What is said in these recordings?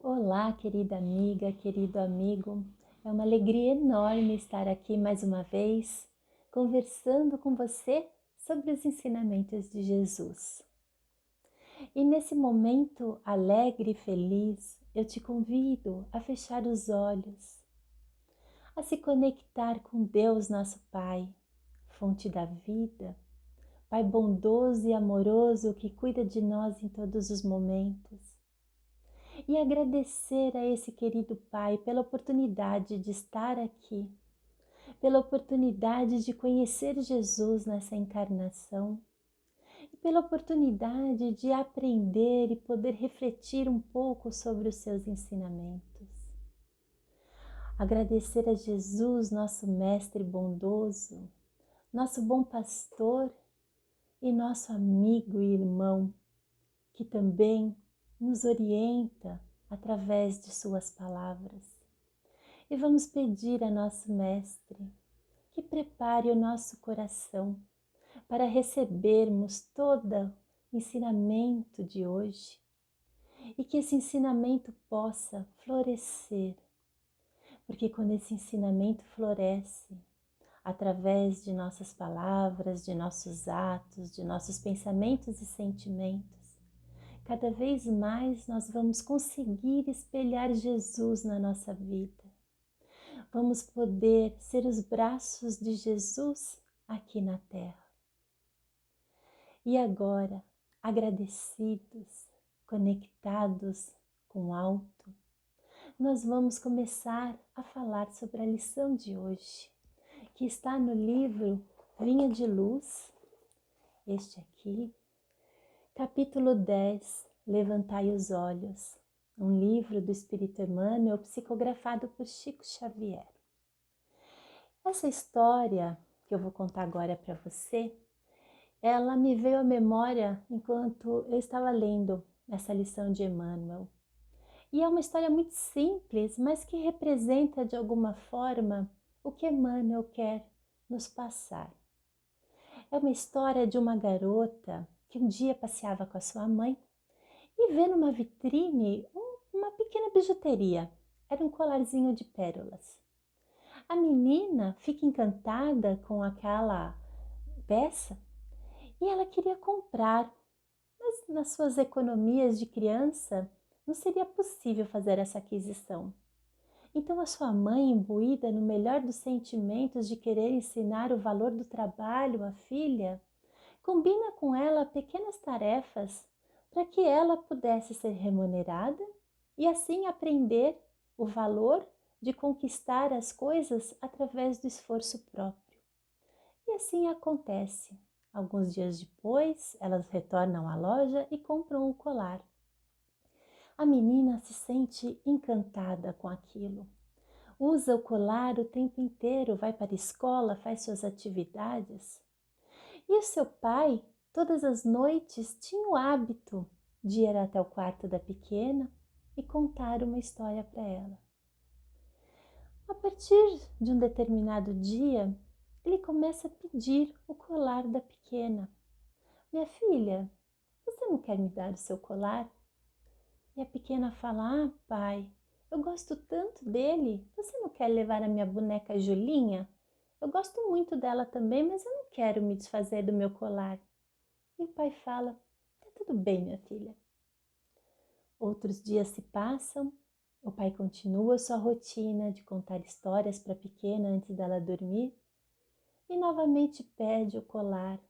Olá, querida amiga, querido amigo. É uma alegria enorme estar aqui mais uma vez, conversando com você sobre os ensinamentos de Jesus. E nesse momento alegre e feliz, eu te convido a fechar os olhos, a se conectar com Deus, nosso Pai, fonte da vida, Pai bondoso e amoroso que cuida de nós em todos os momentos. E agradecer a esse querido Pai pela oportunidade de estar aqui, pela oportunidade de conhecer Jesus nessa encarnação e pela oportunidade de aprender e poder refletir um pouco sobre os seus ensinamentos. Agradecer a Jesus, nosso Mestre bondoso, nosso bom pastor e nosso amigo e irmão, que também nos orienta através de suas palavras. E vamos pedir a nosso Mestre que prepare o nosso coração para recebermos todo o ensinamento de hoje e que esse ensinamento possa florescer, porque quando esse ensinamento floresce, através de nossas palavras, de nossos atos, de nossos pensamentos e sentimentos, cada vez mais nós vamos conseguir espelhar Jesus na nossa vida. Vamos poder ser os braços de Jesus aqui na terra. E agora, agradecidos, conectados com o alto, nós vamos começar a falar sobre a lição de hoje, que está no livro Vinha de Luz, este aqui, capítulo 10, Levantai os Olhos, um livro do Espírito Emmanuel psicografado por Chico Xavier. Essa história que eu vou contar agora para você, ela me veio à memória enquanto eu estava lendo essa lição de Emmanuel. E é uma história muito simples, mas que representa de alguma forma o que Emmanuel quer nos passar. É uma história de uma garota que um dia passeava com a sua mãe e vê numa vitrine uma pequena bijuteria. Era um colarzinho de pérolas. A menina fica encantada com aquela peça e ela queria comprar, mas nas suas economias de criança não seria possível fazer essa aquisição. Então a sua mãe, imbuída no melhor dos sentimentos de querer ensinar o valor do trabalho à filha, combina com ela pequenas tarefas para que ela pudesse ser remunerada e assim aprender o valor de conquistar as coisas através do esforço próprio. E assim acontece. Alguns dias depois, elas retornam à loja e compram o colar. A menina se sente encantada com aquilo. Usa o colar o tempo inteiro, vai para a escola, faz suas atividades. E o seu pai, todas as noites, tinha o hábito de ir até o quarto da pequena e contar uma história para ela. A partir de um determinado dia, ele começa a pedir o colar da pequena. Minha filha, você não quer me dar o seu colar? E a pequena fala, pai, eu gosto tanto dele, você não quer levar a minha boneca Julinha? Eu gosto muito dela também, mas eu não quero me desfazer do meu colar. E o pai fala, tá tudo bem, minha filha. Outros dias se passam, o pai continua sua rotina de contar histórias para a pequena antes dela dormir e novamente pede o colar.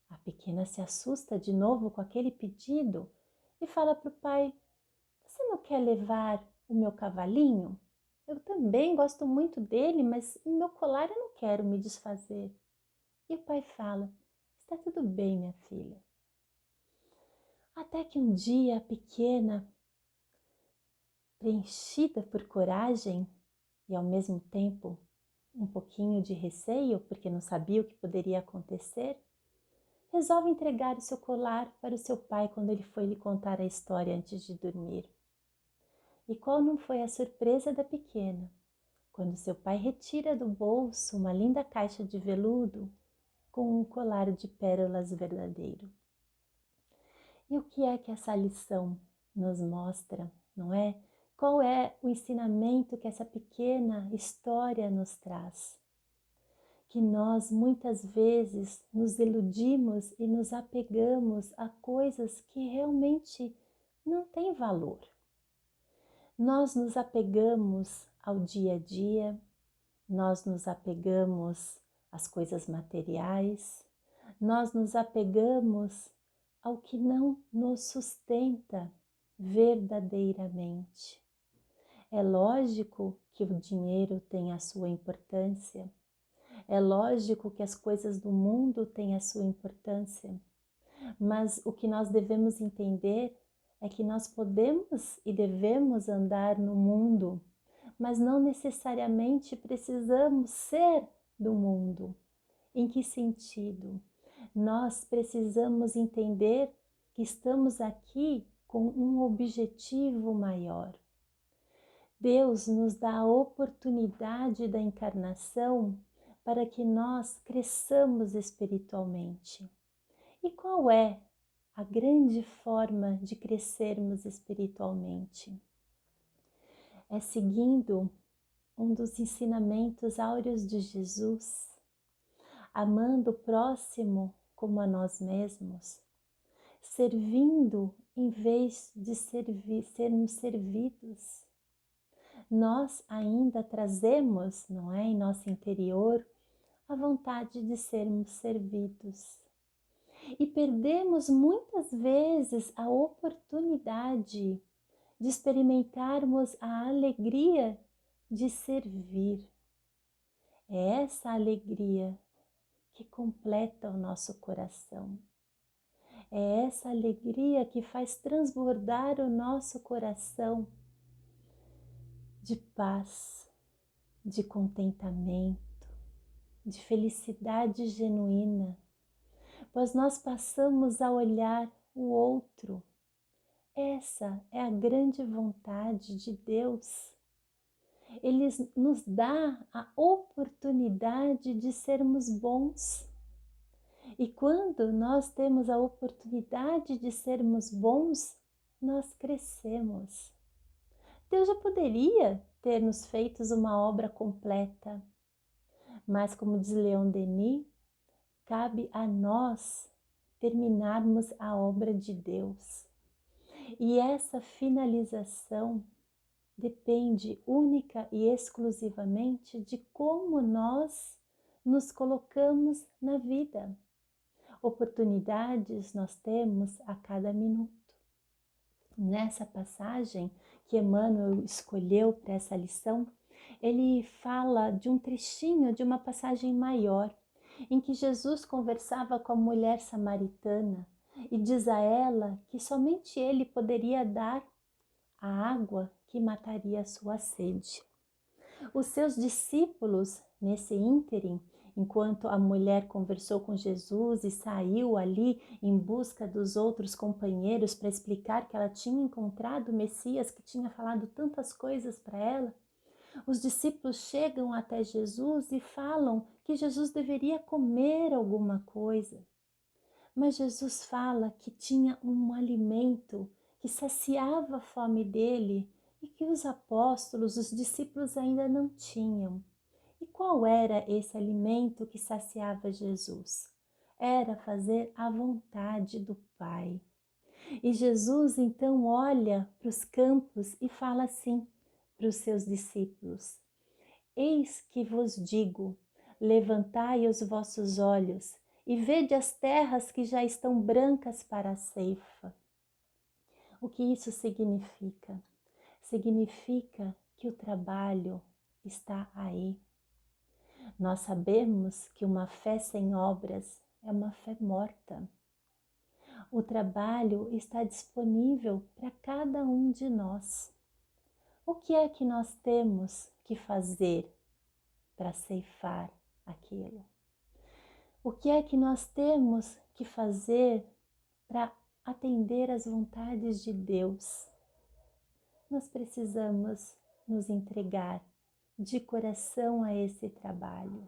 A pequena se assusta de novo com aquele pedido e fala para o pai, você não quer levar o meu cavalinho? Eu também gosto muito dele, mas o meu colar eu não quero me desfazer. E o pai fala, está tudo bem, minha filha. Até que um dia a pequena, preenchida por coragem e ao mesmo tempo um pouquinho de receio, porque não sabia o que poderia acontecer, resolve entregar o seu colar para o seu pai quando ele foi lhe contar a história antes de dormir. E qual não foi a surpresa da pequena, quando seu pai retira do bolso uma linda caixa de veludo com um colar de pérolas verdadeiro. E o que é que essa lição nos mostra, não é? Qual é o ensinamento que essa pequena história nos traz? Que nós muitas vezes nos iludimos e nos apegamos a coisas que realmente não têm valor. Nós nos apegamos ao dia a dia, nós nos apegamos às coisas materiais, nós nos apegamos ao que não nos sustenta verdadeiramente. É lógico que o dinheiro tem a sua importância, é lógico que as coisas do mundo têm a sua importância, mas o que nós devemos entender é que nós podemos e devemos andar no mundo, mas não necessariamente precisamos ser do mundo. Em que sentido? Nós precisamos entender que estamos aqui com um objetivo maior. Deus nos dá a oportunidade da encarnação para que nós cresçamos espiritualmente. E qual é a grande forma de crescermos espiritualmente? É seguindo um dos ensinamentos áureos de Jesus, amando o próximo como a nós mesmos, servindo em vez de sermos servidos. Nós ainda trazemos, não é, em nosso interior, a vontade de sermos servidos. E perdemos muitas vezes a oportunidade de experimentarmos a alegria de servir. É essa alegria que completa o nosso coração. É essa alegria que faz transbordar o nosso coração de paz, de contentamento, de felicidade genuína, pois nós passamos a olhar o outro. Essa é a grande vontade de Deus. Ele nos dá a oportunidade de sermos bons. E quando nós temos a oportunidade de sermos bons, nós crescemos. Deus já poderia ter nos feito uma obra completa, mas como diz Leon Denis, cabe a nós terminarmos a obra de Deus. E essa finalização depende única e exclusivamente de como nós nos colocamos na vida. Oportunidades nós temos a cada minuto. Nessa passagem que Emmanuel escolheu para essa lição, ele fala de um trechinho de uma passagem maior, em que Jesus conversava com a mulher samaritana e diz a ela que somente ele poderia dar a água que mataria a sua sede. Os seus discípulos, nesse ínterim, enquanto a mulher conversou com Jesus e saiu ali em busca dos outros companheiros para explicar que ela tinha encontrado o Messias, que tinha falado tantas coisas para ela, os discípulos chegam até Jesus e falam que Jesus deveria comer alguma coisa. Mas Jesus fala que tinha um alimento que saciava a fome dele e que os apóstolos, os discípulos ainda não tinham. E qual era esse alimento que saciava Jesus? Era fazer a vontade do Pai. E Jesus então olha para os campos e fala assim para os seus discípulos: Eis que vos digo, levantai os vossos olhos e vede as terras que já estão brancas para a ceifa. O que isso significa? Significa que o trabalho está aí. Nós sabemos que uma fé sem obras é uma fé morta. O trabalho está disponível para cada um de nós. O que é que nós temos que fazer para ceifar aquilo? O que é que nós temos que fazer para atender às vontades de Deus? Nós precisamos nos entregar de coração a esse trabalho.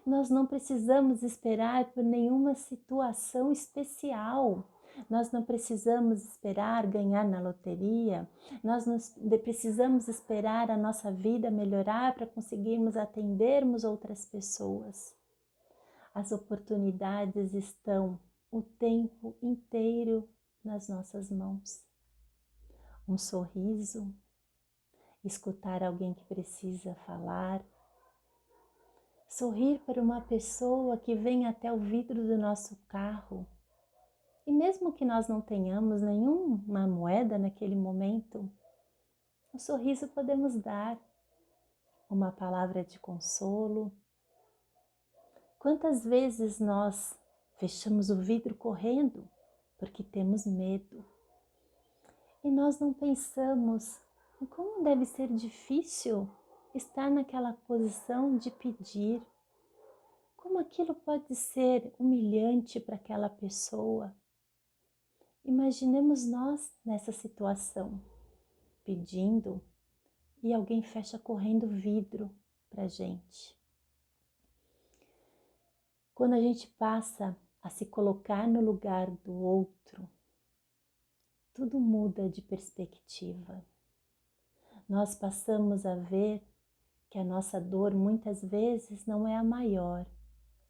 Nós não precisamos esperar por nenhuma situação especial. Nós não precisamos esperar ganhar na loteria, nós não precisamos esperar a nossa vida melhorar para conseguirmos atendermos outras pessoas. As oportunidades estão o tempo inteiro nas nossas mãos. Um sorriso, escutar alguém que precisa falar, sorrir para uma pessoa que vem até o vidro do nosso carro. E mesmo que nós não tenhamos nenhuma moeda naquele momento, um sorriso podemos dar, uma palavra de consolo. Quantas vezes nós fechamos o vidro correndo porque temos medo? E nós não pensamos em como deve ser difícil estar naquela posição de pedir. Como aquilo pode ser humilhante para aquela pessoa. Imaginemos nós nessa situação, pedindo e alguém fecha correndo vidro para a gente. Quando a gente passa a se colocar no lugar do outro, tudo muda de perspectiva. Nós passamos a ver que a nossa dor muitas vezes não é a maior,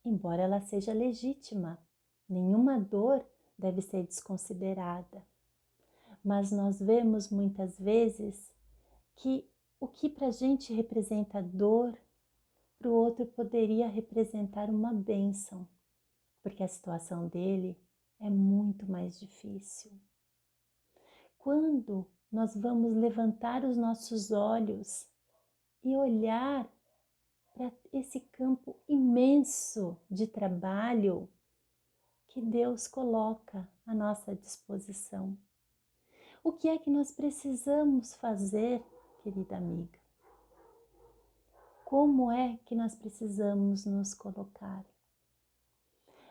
embora ela seja legítima. Nenhuma dor deve ser desconsiderada. Mas nós vemos muitas vezes que o que para a gente representa dor, para o outro poderia representar uma bênção, porque a situação dele é muito mais difícil. Quando nós vamos levantar os nossos olhos e olhar para esse campo imenso de trabalho que Deus coloca à nossa disposição. O que é que nós precisamos fazer, querida amiga? Como é que nós precisamos nos colocar?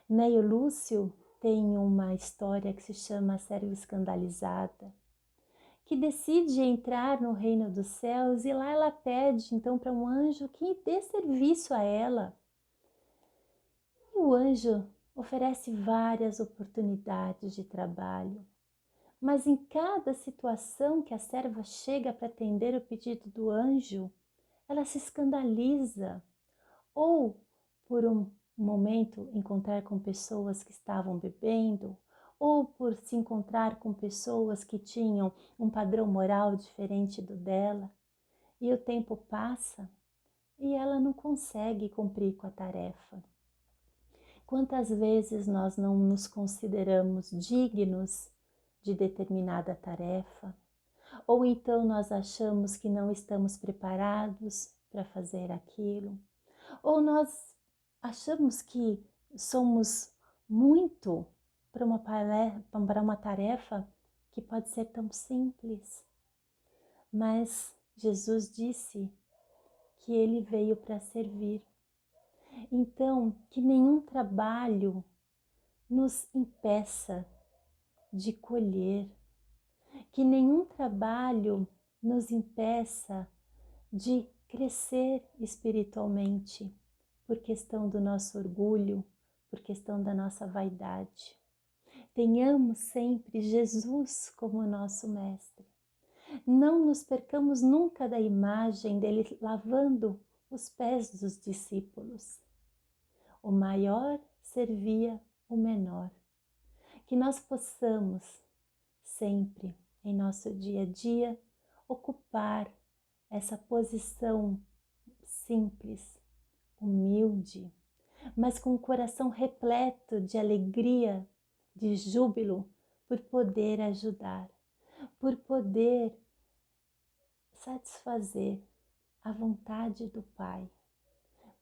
Neio Lúcio tem uma história que se chama A Serva Escandalizada, que decide entrar no reino dos céus e lá ela pede então para um anjo que dê serviço a ela. E o anjo oferece várias oportunidades de trabalho, mas em cada situação que a serva chega para atender o pedido do anjo, ela se escandaliza, ou por um momento encontrar com pessoas que estavam bebendo, ou por se encontrar com pessoas que tinham um padrão moral diferente do dela, e o tempo passa e ela não consegue cumprir com a tarefa. Quantas vezes nós não nos consideramos dignos de determinada tarefa, ou então nós achamos que não estamos preparados para fazer aquilo, ou nós achamos que somos muito para uma tarefa que pode ser tão simples. Mas Jesus disse que ele veio para servir. Então, que nenhum trabalho nos impeça de colher, que nenhum trabalho nos impeça de crescer espiritualmente, por questão do nosso orgulho, por questão da nossa vaidade. Tenhamos sempre Jesus como nosso mestre. Não nos percamos nunca da imagem dele lavando os pés dos discípulos. O maior servia o menor. Que nós possamos sempre, em nosso dia a dia, ocupar essa posição simples, humilde, mas com o coração repleto de alegria, de júbilo, por poder ajudar, por poder satisfazer a vontade do Pai,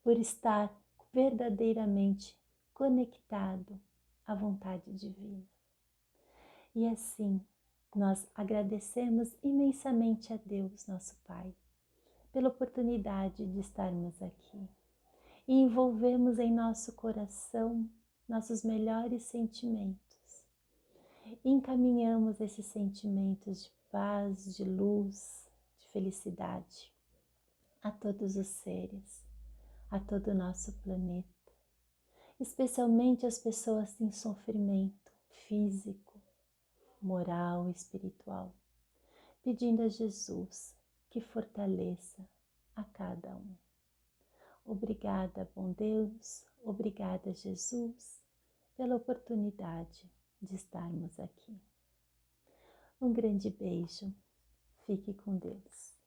por estar verdadeiramente conectado à vontade divina. E assim, nós agradecemos imensamente a Deus, nosso Pai, pela oportunidade de estarmos aqui e envolvemos em nosso coração nossos melhores sentimentos. E encaminhamos esses sentimentos de paz, de luz, de felicidade a todos os seres, a todo o nosso planeta, especialmente as pessoas em sofrimento físico, moral e espiritual, pedindo a Jesus que fortaleça a cada um. Obrigada, bom Deus, obrigada, Jesus, pela oportunidade de estarmos aqui. Um grande beijo, fique com Deus.